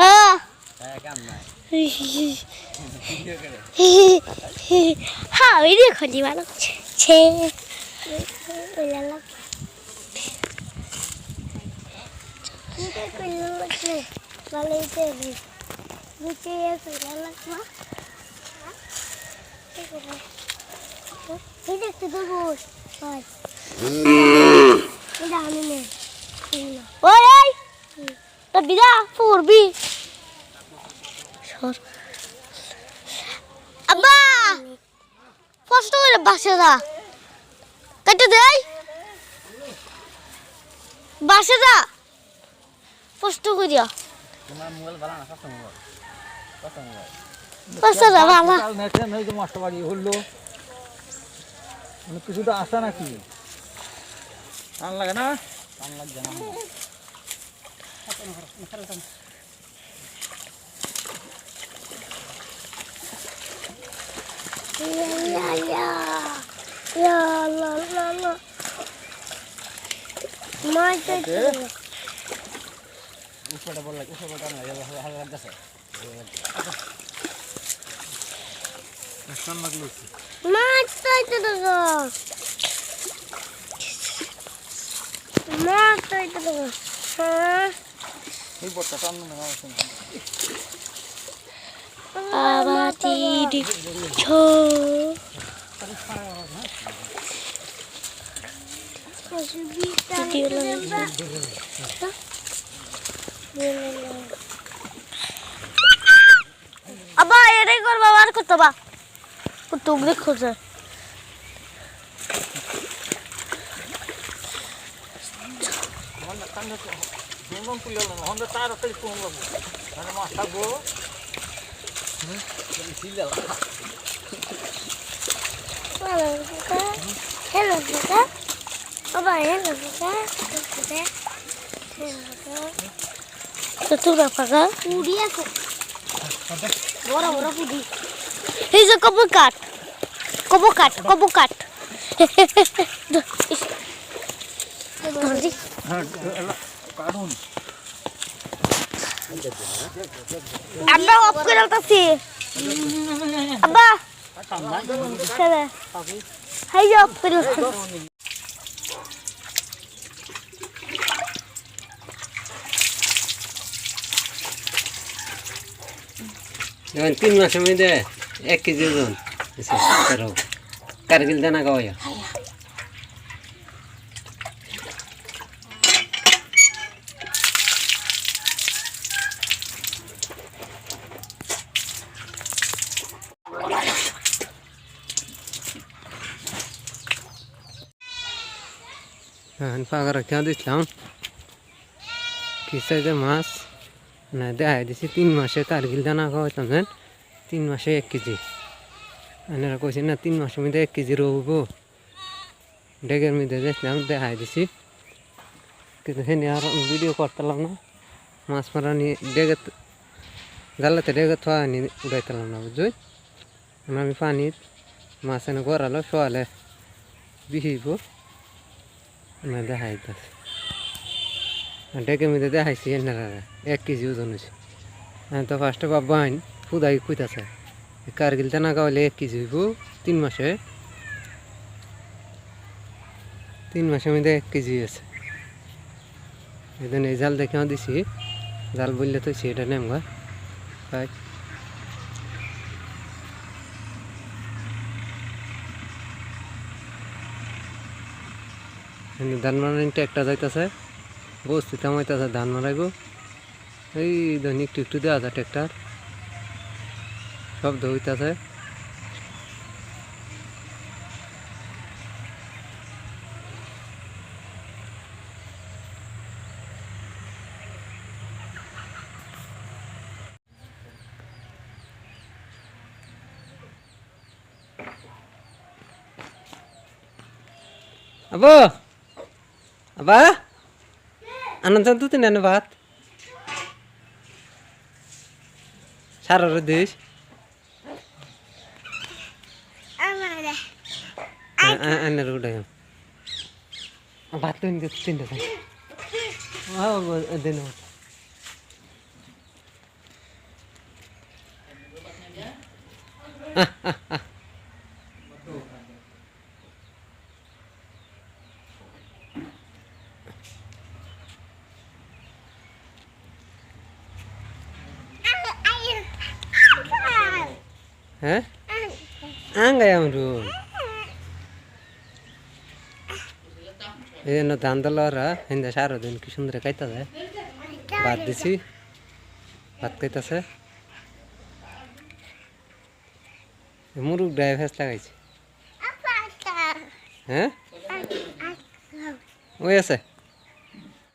হ্যাঁ হ্যাঁ ভিডিও করি ভালো ছে বিদা পড়বি আব্বা কষ্ট করে বাসেরা কেটে দেয় বাসেরা কষ্ট করিয়া তোমার মোবাইল ভালো না কত মোবাইল বাসেরা ভালো নেটে নেই তো মাস্টার বাড়ি হলো মানে কিছুটা আসা নাকি টান লাগে না টান লাগছে না উপরে বল লাগে উপরে টান লাগে ভালো লাগছে টান লাগলো মাছ তাইতে দেখো মাছ তাইতে দেখো এই বড়টা টান না আবাতি ছো আবা এটাই করবা আর করতে বা তুমি খোঁজে hello kaka apa hello kaka itu berapa kak? Pudi aku bora pudi ini kobokat Abba off করে আলতাছি আব্বা চলে হাই অফ করে এখন 3 মাসের মধ্যে 1 কেজি ওজন কারগিল দানা খাওয়া পাকা রাখা দিচ্ছিলাম কি সাইজের মাছ না দেখাই দিছি 3 মাসে কারগিল দানা খাওয়াইতাম 3 মাসে 1 কেজি এনারা কইছি না 3 মাসের মধ্যে 1 কেজি রহব ডেগের মধ্যে দেখলাম দেখাই দিছি কিন্তু হেনে আর ভিডিও করতাম না মাছ মারা নিয়ে ডেগে জালাতে ডেগে থোয়া নিয়ে উড়াইতাম না বুঝলি আমি পানি মাছ এনে গড়ালো শোয়ালে বিহিব না দেখাইতেছে ডেকের মধ্যে দেখাইছি এনারা 1 কেজি ওজন হয়েছে আমি তো ফার্স্টে বাবা আইন ফুদাই কইতাছে কারগিল দানা খাওয়ালে 1 কেজি হইব 3 মাসে 3 মাসের মধ্যে 1 কেজি আছে এই জন্য এই জাল দেখেও দিছি জাল বললে তো সেটা নেমগা তাই ধান মারানিটা একটা যাইতেছে বস্তি থামাইতেছে ধান মারাইব এই ধনী একটু দেওয়া যায় ট্রেক্টর শব্দ হইতেছে আবো আবা আনন্দ তুই নেন ভাত সারার দেশ আনের উঠে ভাত তো তিনটা দিন হ্যাঁ আঙ্গাই আমরুন এই জন্য ধান দলরা হিন্দা সারাদিন কি সুন্দর খাইতে দেয় ভাত দিছি ভাত খাইতেছে মুরুগ ডাই ফেস লাগাইছে হ্যাঁ ওই আছে